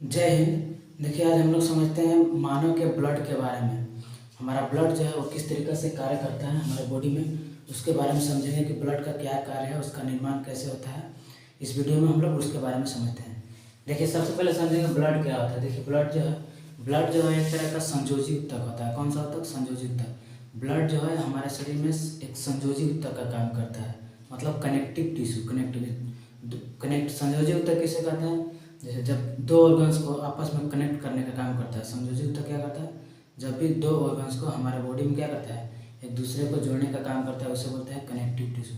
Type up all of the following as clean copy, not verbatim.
जय हिंद। देखिए, आज हम लोग समझते हैं मानव के ब्लड के बारे में। हमारा ब्लड जो है वो किस तरीके से कार्य करता है हमारे बॉडी में, उसके बारे में समझेंगे कि ब्लड का क्या कार्य है, उसका निर्माण कैसे होता है। इस वीडियो में हम लोग उसके बारे में समझते हैं। देखिए, सबसे पहले समझेंगे ब्लड क्या होता है। देखिए, ब्लड जो है एक तरह का संयोजी ऊतक होता है। कौन सा ऊतक? संयोजी ऊतक। ब्लड जो है हमारे शरीर में एक संयोजी ऊतक का काम करता है, मतलब कनेक्टिव टिश्यू। संयोजी ऊतक किसे कहते हैं? जैसे जब दो ऑर्गन्स को आपस में कनेक्ट करने का काम करता है संयोजी ऊतक। क्या करता है? जब भी दो ऑर्गन्स को हमारे बॉडी में क्या करता है, एक दूसरे को जोड़ने का काम करता है, उसे बोलते हैं कनेक्टिव टिश्यू।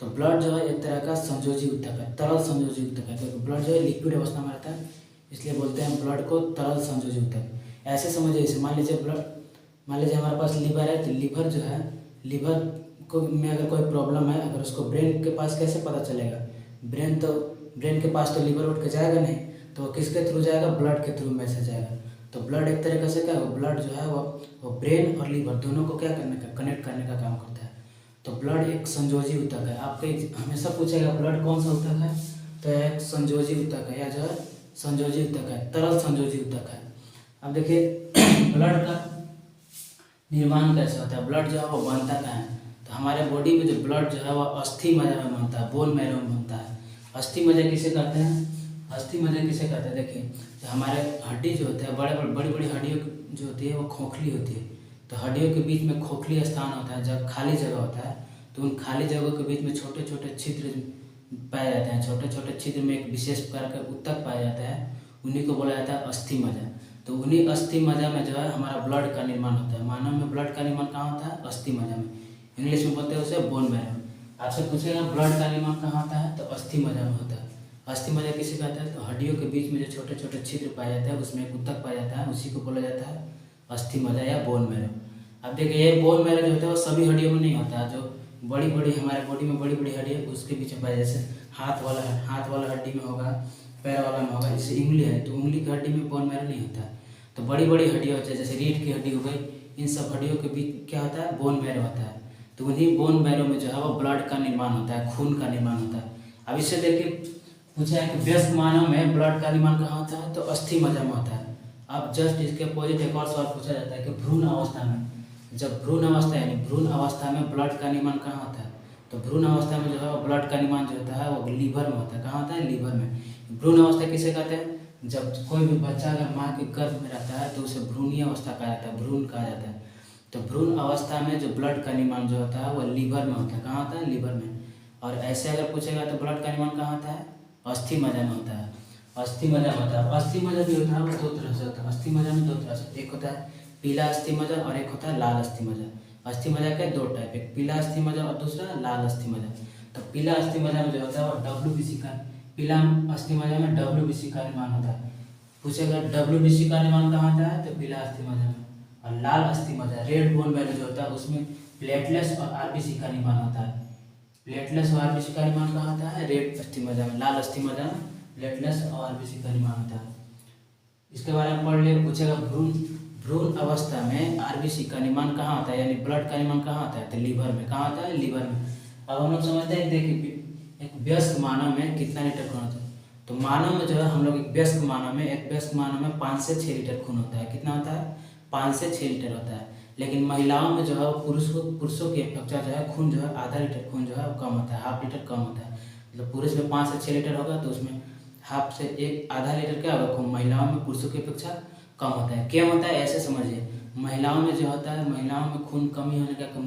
तो ब्लड जो है एक तरह का संयोजी ऊतक है, तरल संयोजी ऊतक है, क्योंकि ब्लड जो है लिक्विड अवस्था में रहता है, इसलिए बोलते हैं ब्लड को तरल संयोजी ऊतक। ऐसे समझिए, इसे मान लीजिए हमारे पास लीवर है, तो लीवर जो है, लीवर को में अगर कोई प्रॉब्लम है, अगर उसको ब्रेन के पास कैसे पता चलेगा? ब्रेन के पास तो लीवर उठ के जाएगा नहीं, तो वो किसके थ्रू जाएगा? ब्लड के थ्रू मैसेज जाएगा। तो ब्लड एक तरीके से क्या है, ब्लड जो है वो ब्रेन और लीवर दोनों को क्या करने का, कनेक्ट करने का काम करता है। तो ब्लड एक संयोजी ऊतक है। आपके हमेशा पूछेगा ब्लड कौन सा ऊतक है, तो एक संयोजी ऊतक है, या जो है संयोजी ऊतक है, तरल संयोजी ऊतक है। अब देखिए ब्लड का निर्माण कैसे होता है, ब्लड जो है वो बनता क्या है? तो हमारे बॉडी में जो ब्लड जो है वो अस्थि मज्जा में बनता है, बोन मैरो में बनता है। अस्थि मज्जा किसे कहते हैं? अस्थि मज्जा किसे कहते हैं? देखिए, तो हमारे हड्डी जो होते हैं, बड़ी बड़ी हड्डियों जो होती है वो खोखली होती है। तो हड्डियों के बीच में खोखली स्थान होता है, जब खाली जगह होता है, तो उन खाली जगहों के बीच में छोटे छोटे छिद्र पाए जाते हैं। छोटे छोटे छिद्र में एक विशेष प्रकार का ऊतक पाया जाता है, उन्हीं को बोला जाता है अस्थि मज्जा। तो उन्हीं अस्थि मज्जा में जो है हमारा ब्लड का निर्माण होता है। मानव में ब्लड का निर्माण कहाँ होता है? अस्थि मज्जा में। इंग्लिश में बोलते हैं उसे बोन मैरो। आपसे पूछेगा ब्लड का निर्माण कहाँ होता है, तो अस्थि मज्जा में होता है। अस्थि मज्जा किसे कहते हैं? तो हड्डियों के बीच में जो छोटे छोटे छिद्र पाए जाते हैं, उसमें एक ऊतक पाया जाता है, उसी को बोला जाता है अस्थि मज्जा या बोन मैरो। अब देखिए, ये बोन मैरो जो होता है वो सभी हड्डियों में नहीं होता है। जो बड़ी बड़ी हमारे बॉडी में बड़ी बड़ी हड्डी है, उसके बीच में पाया, जैसे हाथ वाला हड्डी में होगा, पैर वाला में होगा। जैसे उंगली है, तो उंगली की हड्डी में बोन मैरो नहीं होता है। तो बड़ी बड़ी हड्डियाँ होती है, जैसे रीढ़ की हड्डी हो गई, इन सब हड्डियों के बीच क्या होता है? बोन मैरो होता है। तो उन्हीं बोन मैरो में जो है वो ब्लड का निर्माण होता है, खून का निर्माण होता है। अब इससे देखिए पूछा है कि व्यस्क मानव में ब्लड का निर्माण कहाँ होता है, तो अस्थि मज्जा में होता है। अब जस्ट इसके अपोजिट एक और सवाल पूछा जाता है कि भ्रूण अवस्था में, जब भ्रूण अवस्था यानी भ्रूण अवस्था में ब्लड का निर्माण कहाँ होता है, तो भ्रूण अवस्था में जो है वो ब्लड का निर्माण जो होता है वो लीवर में होता है। कहाँ होता है? लीवर में। भ्रूण अवस्था किसे कहते हैं? जब कोई भी बच्चा अगर माँ के गर्भ में रहता है, तो उसे भ्रूणीय अवस्था कहा जाता है, भ्रूण कहा जाता है। तो भ्रूण अवस्था में जो ब्लड का निर्माण जो होता है वो लीवर में होता है। कहाँ होता है? लीवर में। और ऐसे अगर पूछेगा तो ब्लड का निर्माण कहाँ होता है? अस्थि मज्जा में होता है। अस्थि मज्जा में होता है। अस्थि मज्जा भी होता है, वो दो तरह से होता है। अस्थि मज्जा में दो तरह से, एक होता है पीला अस्थि मज्जा और एक होता है लाल अस्थि मज्जा। अस्थि मज्जा के दो टाइप, एक पीला अस्थि मज्जा और दूसरा लाल अस्थि मज्जा। तो पीला अस्थि मज्जा में जो होता है वो WBC का, पीला अस्थि मज्जा में WBC का निर्माण होता है। पूछेगा WBC का निर्माण कहाँ होता है, तो पीला अस्थि मज्जा में। और लाल अस्थि मज्जा, रेड बोन मैरो जो होता है, उसमें प्लेटलेट्स और RBC का निर्माण होता है। प्लेटलेट्स और RBC का निर्माण कहाँ होता है? रेड अस्थि मज्जा में। लाल अस्थि मज्जा में प्लेटलेट्स और RBC का निर्माण होता है। इसके बारे में पढ़ ले। पूछेगा भ्रूण अवस्था में RBC का निर्माण कहाँ होता है, यानी ब्लड का निर्माण कहाँ होता है, तो लीवर में। कहाँ होता है? लीवर में। अब हम लोग समझते हैं, देखिए एक वयस्क मानव में कितना लीटर खून होता है, तो मानव में जो है हम लोग एक वयस्क मानव में 5 से 6 लीटर खून होता है। कितना होता है? 5 से 6 लीटर होता है। लेकिन महिलाओं में जो है पुरुषों की अपेक्षा जो है खून जो है आधा लीटर खून जो है वो कम होता है, हाफ लीटर कम होता है। मतलब पुरुष में 5 से 6 लीटर होगा, तो उसमें हाफ से एक आधा लीटर क्या होगा खून, महिलाओं में पुरुषों की अपेक्षा कम होता है। क्यों होता है? ऐसे समझिए, महिलाओं में जो होता है, महिलाओं में खून कमी होने का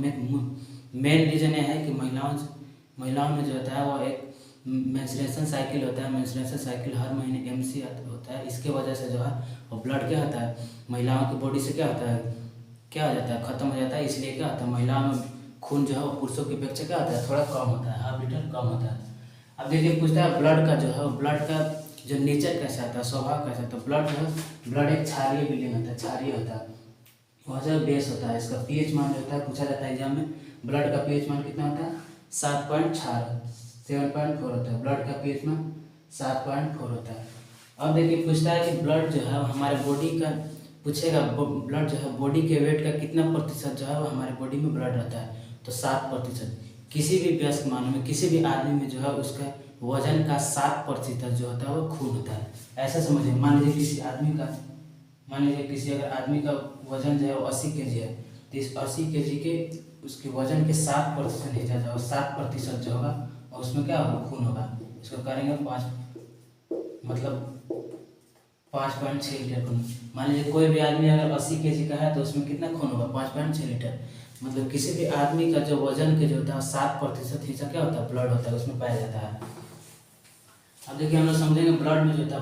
मेन रीजन यह है कि महिलाओं में जो होता है वो एक मेंस्ट्रुएशन साइकिल होता है। मेंस्ट्रुएशन साइकिल हर महीने MC होता है। इसके वजह से जो है वो ब्लड क्या होता है, महिलाओं की बॉडी से क्या होता है, क्या हो जाता है, खत्म हो जाता है। इसलिए क्या होता है, महिलाओं में खून जो है वो पुरुषों की अपेक्षा क्या होता है, थोड़ा कम होता है, हाफ लीटर कम होता है। अब देखिए पूछता है ब्लड का जो है, ब्लड का जो नेचर कैसा आता है, स्वभाव कैसा होता है। ब्लड जो है, ब्लड एक क्षारीय विलयन होता है, क्षारीय होता है, वहाँ से बेस होता है। इसका pH मान जो होता है, पूछा जाता है एग्जाम में, ब्लड का pH मान कितना होता है? 7.4 होता है। ब्लड का pH मान 7.4 होता है। अब देखिए पूछता है कि ब्लड जो है हमारे बॉडी का, पूछेगा ब्लड जो है बॉडी के वेट का कितना प्रतिशत जो है वो हमारे बॉडी में ब्लड रहता है, तो 7%। किसी भी वयस्क मानव में, किसी भी आदमी में जो है उसका वजन का 7% जो होता है वो खून होता है। ऐसा समझिए, मान लीजिए किसी अगर आदमी का वजन जो है वो 80 kg है, तो इस 80 kg के उसके वजन के 7% हिस्सा जो 7% जो होगा और उसमें क्या होगा, खून होगा। इसको करेंगे 5.6 लीटर खून। मान लीजिए कोई भी आदमी अगर 80 kg का है तो उसमें कितना खून होगा, 5.6 लीटर। मतलब किसी भी आदमी का जो वजन के जो होता है 7% हिस्सा क्या होता है, ब्लड होता है, उसमें पाया जाता है। अब देखिए हम लोग समझेंगे ब्लड में जो होता है,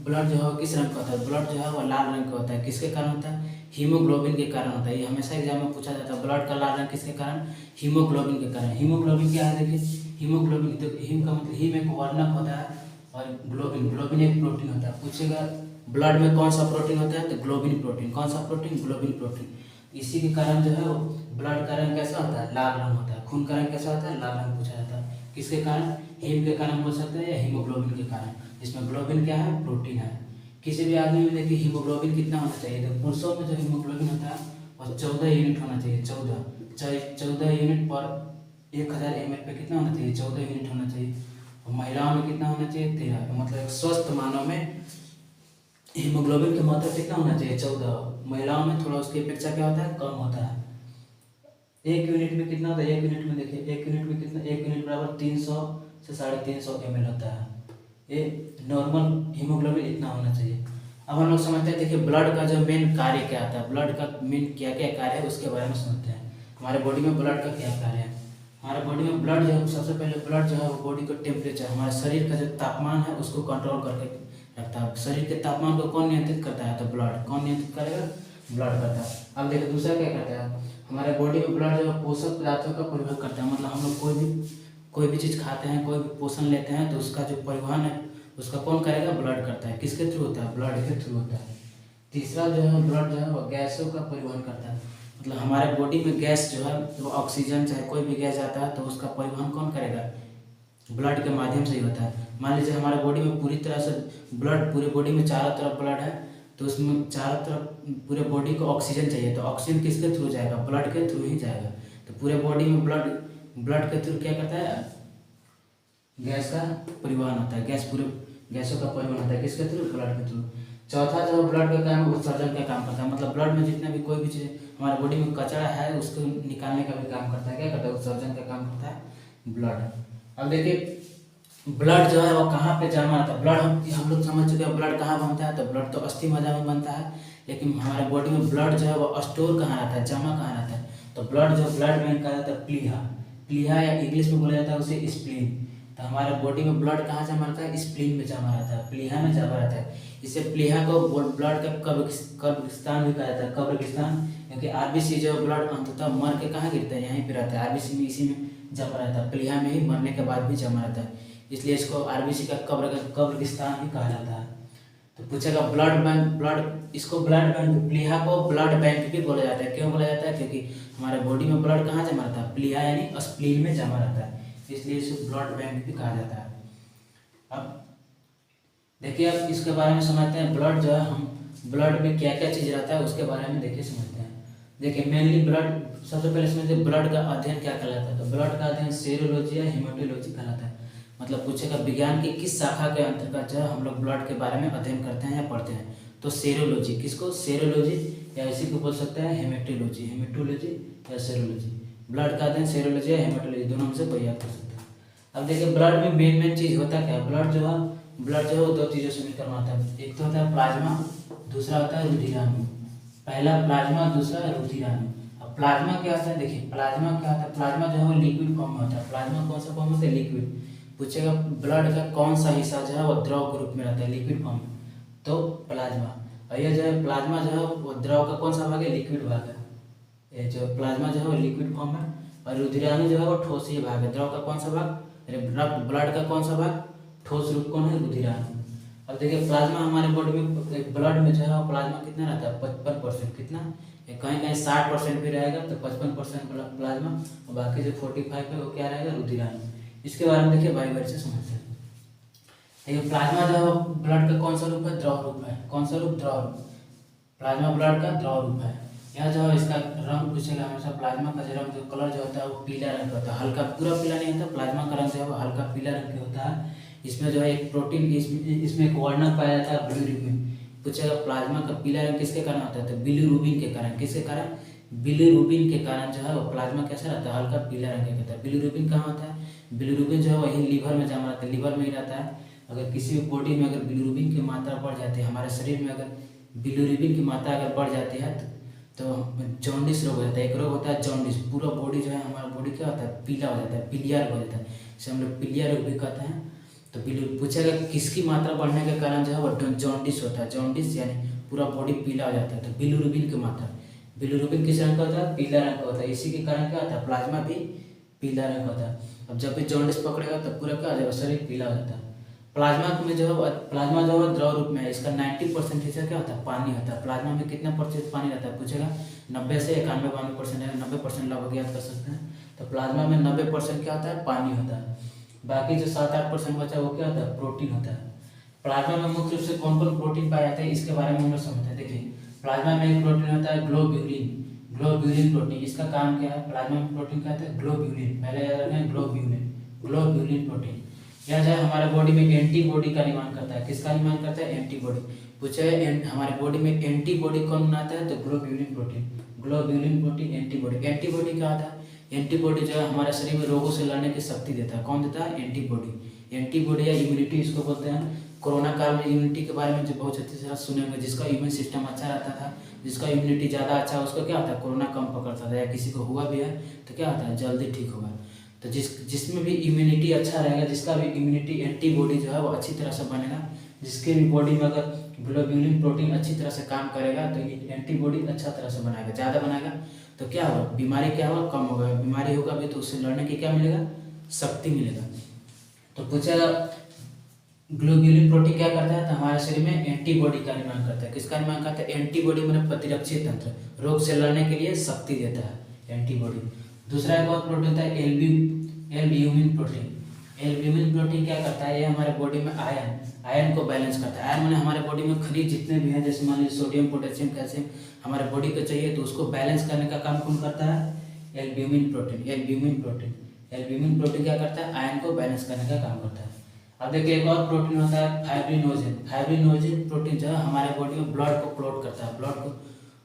ब्लड जो है किस रंग का होता है, ब्लड जो है वो लाल रंग का होता है। किसके कारण होता है, हीमोग्लोबिन के कारण होता है। ये हमेशा एग्जाम में पूछा जाता है, ब्लड का लाल रंग किसके कारण, हीमोग्लोबिन के कारण। हीमोग्लोबिन क्या है, देखिए हीमोग्लोबिन, तो हीम का मतलब हीम एक वर्णक होता है और ग्लोबिन एक प्रोटीन होता है। पूछेगा ब्लड में कौन सा प्रोटीन होता है, तो ग्लोबिन प्रोटीन। कौन सा प्रोटीन, ग्लोबिन प्रोटीन। इसी के कारण जो है वो ब्लड का रंग कैसा होता है, लाल रंग होता है। खून का रंग कैसा होता है, लाल रंग पूछा जाता है। किसके कारण, हीम के कारण बोल सकते हैं या हीमोग्लोबिन के कारण, जिसमें ग्लोबिन क्या है, प्रोटीन है। किसी भी आदमी में देखिए हीमोग्लोबिन कितना होना चाहिए, तो पुरुषों में जो हीमोग्लोबिन होता है वो 14 यूनिट होना चाहिए। 14 यूनिट पर 1000 ml पे कितना होना चाहिए, 14 यूनिट होना चाहिए। और महिलाओं में कितना होना चाहिए, 13। तो मतलब एक स्वस्थ मानव में हीमोग्लोबिन की मात्रा कितना होना चाहिए, 14। महिलाओं में थोड़ा उसकी अपेक्षा क्या होता है, कम होता है। 1 यूनिट में कितना होता है, 1 यूनिट में देखिए 1 यूनिट में कितना, 1 यूनिट बराबर 300 से 350 ml होता है। ये नॉर्मल हीमोग्लोबिन इतना होना चाहिए। अब हम लोग समझते हैं, देखिए ब्लड का जो मेन कार्य क्या आता है, ब्लड का मेन क्या क्या कार्य है उसके बारे में समझते हैं। हमारे बॉडी में ब्लड का क्या कार्य है। हमारे बॉडी में ब्लड जो है, सबसे पहले ब्लड जो है वो बॉडी को टेम्परेचर, हमारे शरीर का जो तापमान है उसको कंट्रोल करके रखता है। शरीर के तापमान को कौन नियंत्रित करता है, तो ब्लड। कौन नियंत्रित करेगा, ब्लड करता है। अब देखिए दूसरा क्या करता है, हमारे बॉडी में ब्लड जो है पोषक पदार्थों का परिवहन करता है। मतलब हम लोग कोई भी चीज़ खाते हैं, कोई भी पोषण लेते हैं, तो उसका जो परिवहन है उसका कौन करेगा, ब्लड करता है। किसके थ्रू होता है, ब्लड के थ्रू होता है। तीसरा जो है ब्लड जो है वो गैसों का परिवहन करता है। मतलब हमारे बॉडी में गैस जो है वो ऑक्सीजन चाहे कोई भी गैस आता है तो उसका परिवहन कौन करेगा, ब्लड के माध्यम से ही होता है। मान लीजिए हमारे बॉडी में पूरी तरह से ब्लड, पूरे बॉडी में चारों तरफ ब्लड है, तो उसमें चारों तरफ पूरे बॉडी को ऑक्सीजन चाहिए, तो ऑक्सीजन किसके थ्रू जाएगा, ब्लड के थ्रू ही जाएगा। तो पूरे बॉडी में ब्लड के थ्रू क्या करता है, गैस का परिवहन होता है। गैसों का परिवहन होता है किसके थ्रू, ब्लड के थ्रू। चौथा जो ब्लड का काम है उत्सर्जन का काम करता है। मतलब ब्लड में जितना भी कोई भी चीज़ हमारे बॉडी में कचरा है उसको निकालने का भी काम करता है। क्या करता है, उत्सर्जन का काम करता है ब्लड। अब देखिए ब्लड जो है वो कहाँ पे जमा होता है। ब्लड हम लोग समझ चुके हैं ब्लड कहाँ बनता है, तो ब्लड तो अस्थि मज्जा में बनता है। लेकिन हमारे बॉडी में ब्लड जो है वो स्टोर कहाँ रहता है, जमा कहाँ रहता है, तो ब्लड जो ब्लड बैंक कहा जाता है प्लीहा या इंग्लिश में बोला जाता है उसे स्प्लीन। तो हमारे बॉडी में ब्लड कहाँ जमा रहता है, स्प्लीन में जमा रहता है, प्लीहा में जमा रहता है। इसे प्लीहा को ब्लड का कब्रिस्तान भी कहा जाता है, कब्रिस्तान, क्योंकि आरबीसी जो ब्लड अंततः मर के कहाँ गिरता है, यहीं पे रहता है, आरबीसी में इसी में जमा रहता है, प्लीहा में ही मरने के बाद भी जमा रहता है। इसलिए इसको आरबीसी का कब्रिस्तान भी कहा जाता है। तो पूछेगा इसको ब्लड बैंक, प्लीहा को ब्लड बैंक भी बोला जाता है। क्यों बोला जाता है, क्योंकि हमारे बॉडी में ब्लड कहाँ जमा रहता है, प्लीहा यानी स्प्लीन में जमा रहता है, इसलिए इसे ब्लड बैंक भी कहा जाता है। अब देखिए अब इसके बारे में समझते हैं, ब्लड जो है हम ब्लड में क्या क्या चीज़ रहता है उसके बारे में देखिए समझते हैं। देखिए मेनली ब्लड, सबसे पहले समझते हैं ब्लड का अध्ययन क्या कहलाता है। तो ब्लड का अध्ययन सेरोलॉजी या हेमेटोलॉजी कहलाता है। मतलब पूछेगा विज्ञान की किस शाखा के अंतर्गत जो हम लोग ब्लड के बारे में अध्ययन करते हैं या पढ़ते हैं, तो सेरोलॉजी। किसको, सेरोलॉजी, या इसी को बोल सकते हैं हेमेटोलॉजी या सेरोलॉजी। ब्लड का अध्ययन सेरोलॉजी या हेमेटोलॉजी, दोनों में से कोई याद कर सकता है। अब देखिए ब्लड में मेन चीज़ होता क्या है, ब्लड जो है वो दो चीज़ों से मिलकर बनता है। एक तो होता है प्लाज्मा, दूसरा होता है रुधिराणु। पहला प्लाज्मा, दूसरा रुधिराणु। अब प्लाज्मा क्या होता है, देखिए प्लाज्मा क्या होता है, प्लाज्मा जो है वो लिक्विड फॉर्म में होता है। प्लाज्मा कौन सा फॉर्म होता है, लिक्विड। पूछेगा ब्लड का कौन सा हिस्सा जो है वो द्रव के रूप में रहता है, लिक्विड फॉर्म में, तो प्लाज्मा। और ये जो है प्लाज्मा जो है वो द्रव का कौन सा भाग है, लिक्विड भाग है। ये जो प्लाज्मा जो है वो लिक्विड फॉर्म है, और रुधिराणु जो है वो ठोस भाग है। द्रव का कौन सा भाग, ब्लड का कौन सा भाग, ठोस रूप कौन है, रुधिराणु। अब देखिए प्लाज्मा हमारे बॉडी में, ब्लड में जो है प्लाज्मा कितना रहता है, 55%। कितना, कहीं कहीं 60% भी रहेगा, तो 55% प्लाज्मा, और बाकी जो 45 है वो क्या रहेगा, रुधिराणु। इसके बारे में देखिए बारी बारी से समझते हैं। देखिए प्लाज्मा जो है ब्लड का कौन सा रूप है, द्रव रूप है। कौन सा रूप, द्रव रूप। प्लाज्मा ब्लड का द्रव रूप है। यह जो है इसका रंग पूछेगा हमेशा। प्लाज्मा का जो रंग जो कलर जो होता है वो पीला रंग का होता है, हल्का पूरा पीला नहीं होता। प्लाज्मा का रंग जो है वो हल्का पीला रंग का होता है। इसमें जो है एक प्रोटीन, इसमें एक वर्णक पाया जाता है बिलीरुबिन। पूछेगा प्लाज्मा का पीला रंग किसके कारण होता है, तो बिलीरुबिन के कारण। किसके कारण, बिलीरुबिन के कारण जो है वो प्लाज्मा कैसा रहता है, हल्का पीला रंग का होता है। बिलीरुबिन कहाँ होता है, बिलीरुबिन जो है वही लीवर में जमा रहता है, लीवर में ही रहता है। अगर किसी भी बॉडी में अगर बिलीरुबिन की मात्रा बढ़ जाती है, हमारे शरीर में अगर बिलीरुबिन की मात्रा अगर बढ़ जाती है तो जॉन्डिस रोग हो जाता है। एक रोग होता है जॉन्डिस, पूरा बॉडी जो है हमारा बॉडी क्या होता है, पीला हो जाता है, पीलिया रोग हो जाता है, इसे हम लोग पीलिया रोग भी कहते हैं। तो पूछेगा किसकी मात्रा बढ़ने के कारण जो है वो जॉन्डिस होता है। जॉन्डिस यानी पूरा बॉडी पीला हो जाता है। तो बिलीरुबिन की मात्रा, बिलीरुबिन किस रंग का होता है, पीला रंग का होता है। इसी के कारण क्या होता है, प्लाज्मा भी पीला रंग का होता है। अब जब भी जॉन्डिस पकड़ेगा तो पूरा क्या हो जाएगा, शरीर पीला हो जाता है। प्लाज्मा में जो है, प्लाज्मा जो है द्रव रूप में है। इसका 90% हिस्सा क्या होता है, पानी होता है। प्लाज्मा में कितना प्रतिशत पानी रहता है, पूछेगा 90 से 91-92% है, 90% लगभग याद कर सकते हैं। तो प्लाज्मा में 90% क्या होता है, पानी होता है। बाकी जो 7-8% बचा है वो क्या होता है, प्रोटीन होता है। प्लाज्मा में मुख्य रूप से कौन कौन प्रोटीन पाए जाते हैं इसके बारे में हम लोग समझते हैं। देखिए प्लाज्मा में एक प्रोटीन होता है ग्लोब्यूलिन, ग्लोब्यूलिन प्रोटीन। इसका काम क्या है, प्लाज्मा में प्रोटीन क्या होता है, ग्लोब्यूलिन। पहले याद रखें ग्लोब्यूलिन, ग्लोब्यूलिन प्रोटीन। यह जो है हमारे बॉडी में एंटीबॉडी का निर्माण करता है। किसका निर्माण करता है, एंटीबॉडी। पूछे हमारे बॉडी में एंटीबॉडी कौन बनाता है, तो globulin protein, globulin protein antibody. Antibody क्या होता है, एंटीबॉडी जो है हमारे शरीर में रोगों से लड़ने की शक्ति देता है। कौन देता है, एंटीबॉडी। एंटीबॉडी या इम्यूनिटी इसको बोलते हैं। कोरोना काल में इम्यूनिटी के बारे में जो बहुत अच्छे से सुने होंगे, जिसका इम्यून सिस्टम अच्छा रहता था, जिसका इम्यूनिटी ज़्यादा अच्छा, उसको क्या होता है, कोरोना कम पकड़ता था। या किसी को हुआ भी है तो क्या होता है, जल्दी ठीक होगा। तो जिसमें भी इम्यूनिटी अच्छा रहेगा, जिसका भी इम्यूनिटी एंटीबॉडी जो है वो अच्छी तरह से बनेगा, जिसके भी बॉडी में अगर ग्लोब्यूलिन प्रोटीन अच्छी तरह से काम करेगा तो ये एंटीबॉडी अच्छा तरह से बनाएगा, ज़्यादा बनाएगा। तो क्या होगा, बीमारी क्या होगा, कम होगा। बीमारी होगा भी तो उससे लड़ने की क्या मिलेगा, शक्ति मिलेगा। तो पूछेगा ग्लोब्यूलिन प्रोटीन क्या करता है, तो हमारे शरीर में एंटीबॉडी का निर्माण करता है। किसका निर्माण करता है, एंटीबॉडी मतलब प्रतिरक्षी तंत्र, रोग से लड़ने के लिए शक्ति देता है एंटीबॉडी। दूसरा एक और प्रोटीन होता है एल्ब्यूमिन प्रोटीन। एल्ब्यूमिन प्रोटीन क्या करता है, ये हमारे बॉडी में आयरन को बैलेंस करता है। आयरन माने हमारे बॉडी में खनिज जितने भी हैं, जैसे मान लीजिए सोडियम, पोटेशियम, कैल्शियम हमारे बॉडी को चाहिए, तो उसको बैलेंस करने का काम कौन करता है, albumin protein. Albumin protein, albumin protein क्या करता है, आयरन को बैलेंस करने का काम करता है। अब देखिए एक और प्रोटीन होता है फाइब्रिनोजेन। फाइब्रिनोजेन प्रोटीन जो है हमारे बॉडी में ब्लड को क्लॉट करता है, ब्लड को,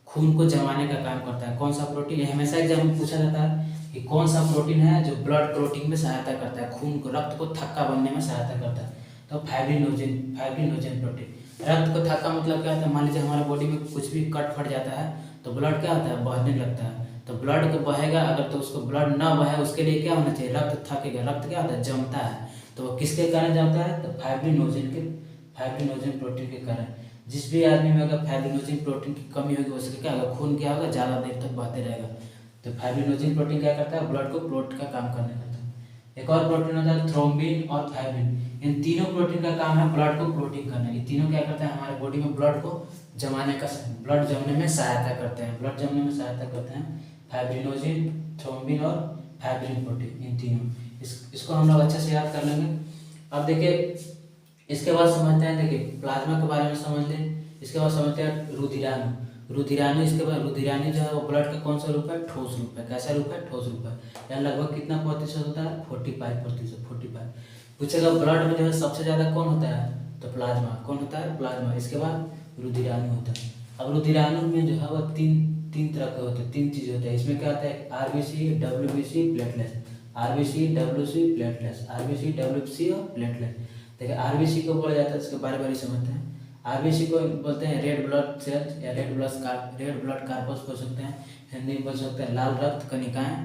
खून को जमाने का काम करता है। कौन सा प्रोटीन, ये हमेशा एग्जाम में पूछा जाता है कि कौन सा प्रोटीन है जो ब्लड क्लॉटिंग में सहायता करता है, खून को, रक्त को थक्का बनने में सहायता करता है। तो फाइब्रिनोजेन, फाइब्रिनोजेन प्रोटीन। रक्त को थक्का मतलब क्या होता है, मान लीजिए हमारे बॉडी में कुछ भी कट फट जाता है तो ब्लड क्या होता है, बहने लगता है। तो ब्लड को बहेगा, अगर तो उसको ब्लड ना बहे उसके लिए क्या होना चाहिए, रक्त थकेगा। रक्त क्या होता है, जमता है। तो वो किसके कारण जमता है, तो फाइब्रिनोजेन प्रोटीन के कारण। जिस भी आदमी में अगर फाइब्रिनोजेन प्रोटीन की कमी होगी उसके क्या होगा, खून क्या होगा, ज़्यादा देर तक बहते रहेगा। तो फाइब्रिनोजेन प्रोटीन क्या करता है, ब्लड को क्लॉट का काम करने करता है। एक और प्रोटीन होता है थ्रोम्बिन और फाइब्रिन। इन तीनों प्रोटीन का काम है ब्लड को क्लॉटिंग करना। ये तीनों क्या करते हैं, हमारे बॉडी में ब्लड को जमाने का, ब्लड जमने में सहायता करते हैं, ब्लड जमने में सहायता करते हैं फाइब्रिनोजेन, थ्रोम्बिन और फाइब्रिन प्रोटीन। इन तीनों इसको हम लोग अच्छे से याद कर लेंगे। अब देखिए इसके बाद समझते हैं, देखिए प्लाज्मा के बारे में समझ लें। इसके बाद समझते हैं रुधिराणु। रुधिराणु, इसके बाद रुधिराणु जो है वो ब्लड का कौन सा रूप है, ठोस रूप है। कैसा रूप है, ठोस रूप है। यह लगभग कितना प्रतिशत होता है, 45%, 45। पूछेगा ब्लड में जो है सबसे ज़्यादा कौन होता है, तो प्लाज्मा। कौन होता है, प्लाज्मा। इसके बाद रुधिराणु होता है। अब रुधिराणु में जो है वो तीन तरह के होते हैं, तीन चीज़ होते हैं। इसमें क्या होता है, RBC, WBC, platelets. RBC, WC, platelets, RBC, WC और प्लेटलेट। देखिए आरबीसी को बोला जाता है, इसके बारे बारे समझते हैं। आरबीसी को बोलते हैं रेड ब्लड सेल्स या रेड ब्लड कार्पस बोल सकते हैं, हिंदी में बोल सकते हैं लाल रक्त कणिकाएं।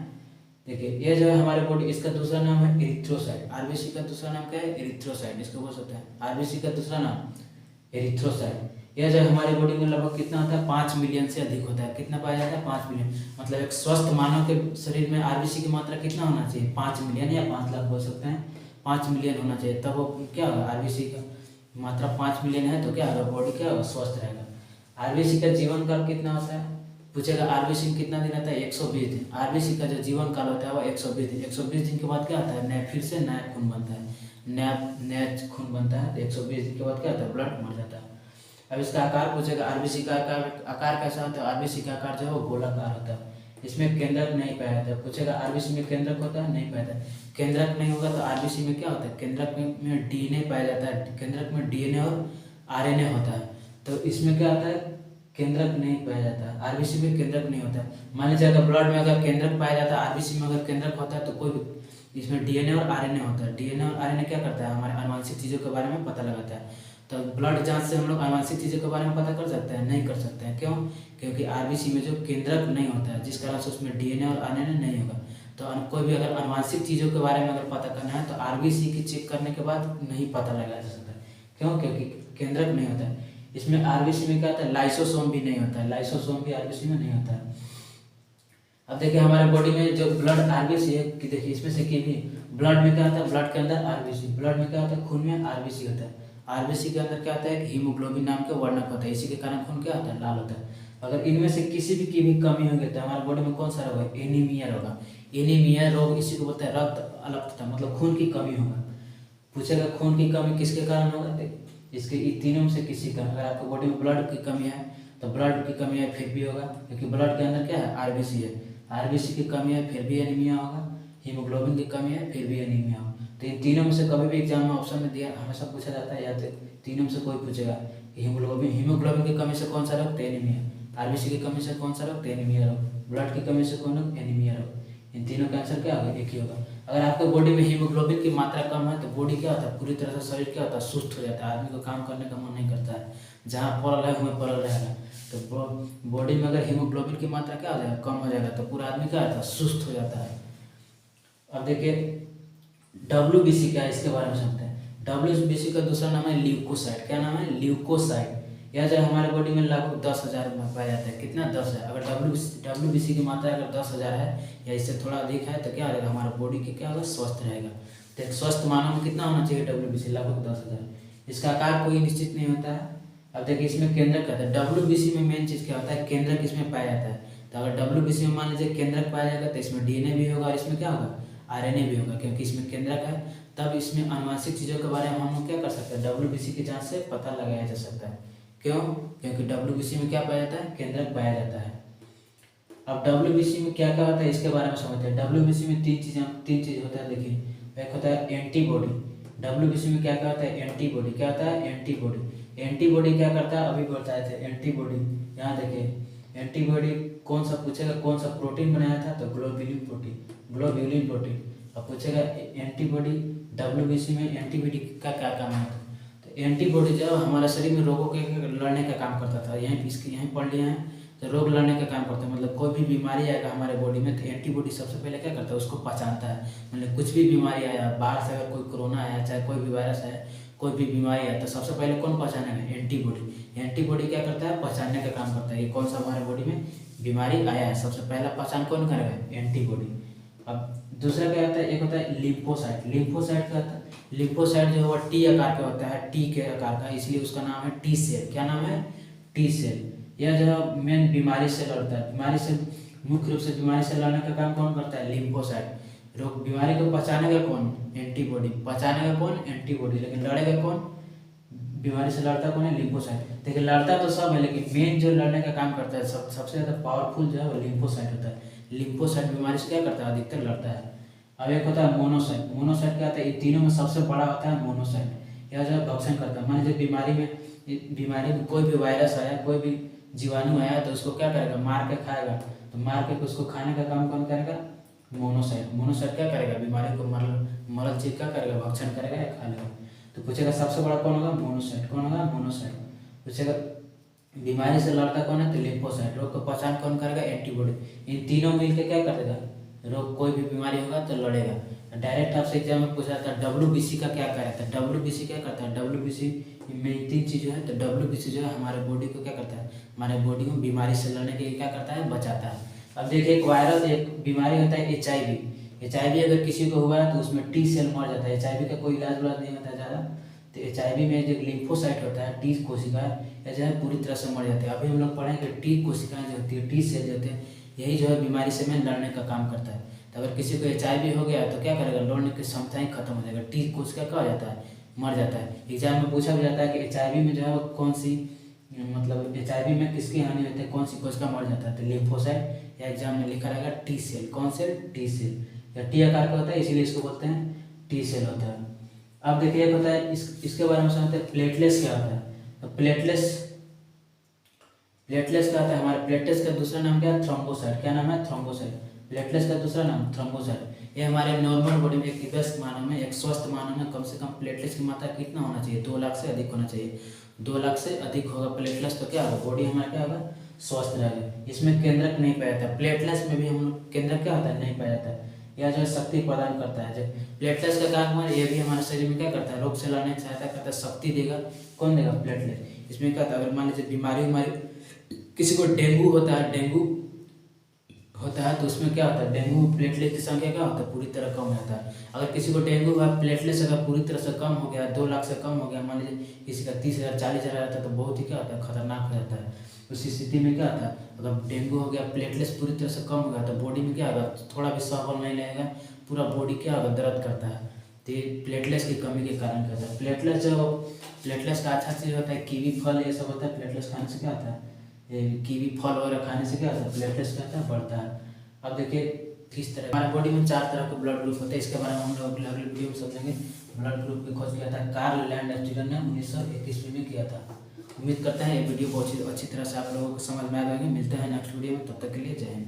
देखिए ये जो है हमारे बॉडी, इसका दूसरा नाम है एरिथ्रोसाइट। आरबीसी का दूसरा नाम क्या है, एरिथ्रोसाइट, इसको बोल सकते हैं। आरबीसी का दूसरा नाम एरिथ्रोसाइट। यह जो हमारी बॉडी में लगभग कितना होता है, 5 मिलियन से अधिक होता है। कितना पाया जाता है, 5 मिलियन। मतलब एक स्वस्थ मानव के शरीर में आरबीसी की मात्रा कितना होना चाहिए, 5 मिलियन या 5 लाख बोल सकते हैं, 5 मिलियन होना चाहिए। तब वो क्या होगा, आरबीसी का मात्रा 5 मिलियन है तो क्या होगा, बॉडी क्या होगा, स्वस्थ रहेगा। आरबीसी का जीवन काल कितना होता है, पूछेगा आरबीसी में कितना दिन रहता है, 120 दिन। आरबीसी का जो जीवन काल होता है वो 120 दिन। 120 दिन के बाद क्या होता है, नया फिर से खून बनता है, नया खून बनता है। तो 120 दिन के बाद क्या होता है, ब्लड मर जाता है। अब इसका आकार पूछेगा, आरबीसी का आकार कैसा होता है? आरबीसी का आकार जो है वो गोलाकार होता है, इसमें केंद्रक नहीं पाया जाता है। पूछेगा आरबीसी में केंद्रक होता है? नहीं पाया जाता है। केंद्रक नहीं होगा तो आरबीसी में क्या होता है? केंद्रक में डीएनए पाया जाता है, केंद्रक में डीएनए और आरएनए होता है। तो इसमें क्या होता है? केंद्रक नहीं पाया जाता है, आरबीसी में केंद्रक नहीं होता है। मान लीजिए अगर ब्लड में अगर केंद्रक पाया जाता है, आरबीसी में अगर केंद्रक होता है तो कोई इसमें डीएनए और आरएनए होता है। डीएनए और आरएनए क्या करता है? हमारे आनुवंशिक चीज़ों के बारे में पता लगाता है। तो ब्लड जांच से हम लोग आनुवंशिक चीज़ों के बारे में पता कर सकते हैं? नहीं कर सकते हैं। क्यों? क्योंकि आरबीसी में जो केंद्रक नहीं होता है, जिस कारण से उसमें डीएनए और आरएनए नहीं होगा। तो कोई भी अगर आनुवंशिक चीज़ों के बारे में अगर पता करना है तो आरबीसी की चेक करने के बाद नहीं पता लगाया जा सकता है। क्यों? क्योंकि केंद्रक नहीं होता है। इसमें आरबीसी में क्या होता है? लाइसोसोम भी नहीं होता है, लाइसोसोम भी आरबीसी में नहीं होता है। अब देखिए हमारे बॉडी में जो ब्लड आरबीसी है कि देखिए इसमें से कि भी ब्लड में क्या होता है? ब्लड के अंदर आरबीसी, ब्लड में क्या होता है? खून में आरबीसी होता है। आरबीसी के अंदर क्या होता है? हीमोग्लोबिन नाम के वर्णक होता है, इसी के कारण खून क्या होता है? लाल होता है। अगर इनमें से किसी भी की भी कमी होगी तो हमारे बॉडी में कौन सा रोग है? एनीमिया रोग। एनीमिया रोग इसी को बोलते हैं रक्त अल्पता, मतलब खून की कमी होगा। पूछेगा खून की कमी किसके कारण होगा? इसके तीनों में से किसी का, अगर आपको बॉडी में ब्लड की कमी है तो ब्लड की कमी है फिर भी होगा, क्योंकि ब्लड के अंदर क्या है? आरबीसी है। आरबीसी की कमी है फिर भी एनीमिया होगा, हीमोग्लोबिन की कमी है फिर भी एनीमिया होगा। तो इन तीनों में से कभी भी एग्जाम में ऑप्शन में दिया हमेशा पूछा जाता है, या तो तीनों में से कोई पूछेगा कि हीमोग्लोबिन की कमी से कौन सा रोग? तो एनीमिया। आरबीसी की कमी से कौन सा रोग? तो एनीमिया रोग। ब्लड की कमी से कौन रोग? एनीमिया रोग। इन तीनों का आंसर क्या होगा? एक ही होगा। अगर आपके बॉडी में हीमोग्लोबिन की मात्रा कम है तो बॉडी क्या होता है? पूरी तरह से शरीर क्या होता है? सुस्त हो जाता है, आदमी को काम करने का मन नहीं करता है, जहाँ पड़ल है वहीं पड़ल रहेगा। तो बॉडी में अगर हीमोग्लोबिन की मात्रा क्या हो जाएगा? कम हो जाएगा, तो पूरा आदमी क्या होता है? सुस्त हो जाता है। अब देखिए डब्ल्यूबीसी क्या है, इसके बारे में समझते हैं। डब्ल्यूबीसी का दूसरा नाम है ल्यूकोसाइट। क्या नाम है? ल्यूकोसाइट। यह जो हमारे बॉडी में लगभग 10,000 में पाया जाता है। कितना? 10 है। अगर डब्ल्यूबीसी की मात्रा अगर 10,000 है या इससे थोड़ा अधिक है तो क्या रहेगा? हमारा बॉडी के क्या होगा? स्वस्थ रहेगा। तो स्वस्थ मानव में कितना होना चाहिए? डब्ल्यूबीसी लगभग 10,000। इसका आकार कोई निश्चित नहीं होता है। अब देखिए इसमें केंद्रक कहता है। डब्ल्यूबीसी में मेन चीज़ क्या होता है? केंद्रक इसमें पाया जाता है। तो अगर डब्ल्यूबीसी में मान लीजिए केंद्रक पाया जाएगा तो इसमें डीएनए भी होगा और इसमें क्या होगा? आरएनए भी होगा, क्योंकि इसमें केंद्रक है। तब इसमें आनुवंशिक चीज़ों के बारे में हम लोग क्या कर सकते हैं? डब्ल्यूबीसी की जांच से पता लगाया जा सकता है। क्यों? क्योंकि डब्ल्यूबीसी में क्या पाया जाता है? केंद्रक पाया जाता है। अब डब्ल्यूबीसी में क्या क्या होता है इसके बारे में समझते हैं। डब्ल्यूबीसी में तीन चीज़ होता है। देखिए एक होता है एंटीबॉडी। डब्ल्यूबीसी में क्या क्या होता है? एंटीबॉडी। क्या होता है? एंटीबॉडी। एंटीबॉडी क्या करता है? अभी बताए थे एंटीबॉडी। यहाँ देखिए एंटीबॉडी कौन सा पूछेगा? कौन सा प्रोटीन बनाया था? तो ग्लोब्यूलिन प्रोटीन, ग्लोब्यूलिन प्रोटीन। अब पूछेगा एंटीबॉडी डब्ल्यूबीसी में एंटीबॉडी का क्या काम है? तो एंटीबॉडी जो है हमारे शरीर में रोगों के लड़ने का काम करता था। यहीं पढ़ लिया है। तो रोग लड़ने का काम करता है, मतलब कोई भी बीमारी आएगा हमारे बॉडी में तो एंटीबॉडी सबसे पहले क्या करता है? उसको पहचानता है। मतलब कुछ भी बीमारी आया, बाहर से अगर कोई कोरोना आया, चाहे कोई भी वायरस है, कोई भी बीमारी है, तो सबसे पहले कौन पहचानेगा? एंटीबॉडी। एंटीबॉडी क्या करता है? पहचानने का काम करता है ये कौन सा हमारे बॉडी में बीमारी आया है। सबसे पहला पहचान कौन करेगा? एंटीबॉडी। अब दूसरा क्या होता है? एक होता है लिम्फोसाइट। लिम्फोसाइट क्या होता है? लिम्फोसाइट जो है वो टी आकार का होता है, टी के आकार का, इसलिए उसका नाम है टी सेल। क्या नाम है? T cell. यह जो मेन बीमारी से लड़ता है, बीमारी से मुख्य रूप से बीमारी से लड़ने का काम कौन करता है? लिम्फोसाइट। रोग बीमारी को पहचानेगा कौन? एंटीबॉडी। पहचानेगा कौन? एंटीबॉडी। लेकिन लड़ेगा कौन? बीमारी से लड़ता कौन है? लिम्फोसाइट। देखिए लड़ता तो सब है, लेकिन मेन जो लड़ने का काम करता है सबसे ज़्यादा पावरफुल जो है वो लिम्फोसाइट होता है। लिम्फोसाइट बीमारी से क्या करता है? अधिकतर लड़ता है। अब एक होता है मोनोसाइट। मोनोसाइट क्या होता है? इन तीनों में सबसे बड़ा होता है मोनोसाइट। यह जो है भक्षण करता है। मान लीजिए बीमारी में कोई भी वायरस आया, कोई भी जीवाणु आया तो उसको क्या करेगा? मार के खाएगा। तो मार के उसको खाने का काम कौन करेगा? मोनोसाइट। मोनोसाइट क्या करेगा? बीमारी को मरल चीज क्या करेगा? भक्षण करेगा या खा लेगा। तो पूछेगा सबसे बड़ा कौन होगा? मोनोसाइट। कौन होगा? मोनोसाइट। पूछेगा बीमारी से लड़ता कौन है? तो लिम्फोसाइट। रोग को पहचान कौन करेगा? एंटीबॉडी। इन तीनों मिलकर क्या कर देगा? रोग कोई भी बीमारी होगा तो लड़ेगा। डायरेक्ट आपसे एग्जाम में पूछा था डब्ल्यूबीसी का क्या कार्य था? डब्ल्यूबीसी क्या करता है? डब्ल्यूबीसी में तीन चीज़ जो है, तो डब्ल्यूबीसी जो है हमारे बॉडी को क्या करता है? हमारे बॉडी को बीमारी से लड़ने के लिए क्या करता है? बचाता है। अब देखिए एक वायरस, एक बीमारी होता है HIV। HIV अगर किसी को हुआ है तो उसमें टी सेल मर जाता है। HIV का कोई इलाज नहीं होता है ज़्यादा। तो HIV में जो लिम्फोसाइट होता है, टी कोशिकाएं, यह जो है पूरी तरह से मर जाती है। अभी हम लोग पढ़ेंगे टी कोशिकाएं जो होती है, टी सेल जो होते हैं, यही जो है बीमारी से में लड़ने का काम करता है। तो अगर किसी को HIV हो गया तो क्या करेगा? लड़ने की क्षमता ही खत्म हो जाएगा। टी कोशिका क्या हो जाता है? मर जाता है। एग्जाम में पूछा भी जाता है कि HIV में जो है वो कौन सी मतलब HIV में किसकी हानि होती है, कौन सी कोशिका मर जाता है, तो लिम्फोसाइट, या एग्जाम में लिखा रहेगा टी सेल। कौन सेल, टी सेल, या टी आकार का होता है इसीलिए इसको बोलते हैं टी सेल होता है। अब देखिए एक होता है इसके बारे में समझते हैं प्लेटलेट्स क्या होता है। तो प्लेटलेट्स क्या होता है, हमारे प्लेटलेट्स का दूसरा नाम क्या है, थ्रोम्बोसाइट। क्या नाम है, थ्रोम्बोसाइट। प्लेटलेट्स का दूसरा नाम थ्रोम्बोसाइट। ये हमारे नॉर्मल बॉडी में एक व्यस्क मानव में, एक स्वस्थ मानव में कम से कम प्लेटलेट्स की मात्रा कितना होना चाहिए, 2 लाख से अधिक होना चाहिए। 2 लाख से अधिक होगा प्लेटलेट्स तो क्या होगा, बॉडी हमारा क्या होगा, स्वस्थ रहेगा। इसमें केंद्रक नहीं पाया जाता, प्लेटलेट्स में भी हम लोग केंद्रक क्या होता है, नहीं पाया जाता है। यह जो है शक्ति प्रदान करता है। जब प्लेटलेट्स का काम हमारे, ये भी हमारे शरीर में क्या करता है, रोग से लड़ने में सहायता करता है, शक्ति देगा। कौन देगा, प्लेटलेट। इसमें क्या होता है, अगर मान लीजिए बीमारी किसी को डेंगू होता है तो उसमें क्या होता है, डेंगू प्लेटलेट की संख्या क्या होता है, पूरी तरह कम रहता है। अगर किसी को डेंगू हुआ, प्लेटलेट्स अगर पूरी तरह से कम हो गया, 2 लाख से कम हो गया, मान लीजिए किसी का 30,000 40,000 रहता है, तो बहुत ही क्या होता है, खतरनाक हो जाता है। उसी स्थिति में क्या होता है, अगर डेंगू हो गया, प्लेटलेट्स पूरी तरह से कम हो गया, तो बॉडी में क्या होगा, थोड़ा भी सहबल नहीं रहेगा, पूरा बॉडी क्या होगा, दर्द करता है। तो ये प्लेटलेट्स की कमी के कारण कहता है। प्लेटलेट्स का अच्छा चीज़ होता है, कीवी फल ये सब होता है, प्लेटलेट्स खाने से क्या होता है, कीवी फल वगैरह खाने से क्या होता है, प्लेटलेट्स क्या होता है, बढ़ता है। अब देखिए किस तरह हमारे बॉडी में 4 तरह के ब्लड ग्रुप होते हैं, इसके बारे में हम लोग अगले वीडियो में समझेंगे। ब्लड ग्रुप की खोज किया था कार्ल लैंड ने 1921 में किया था। उम्मीद करते हैं ये वीडियो बहुत अच्छी तरह से आप लोगों को समझ में आ जाएगी। मिलते हैं नेक्स्ट वीडियो में, तब तक के लिए जय हिंद।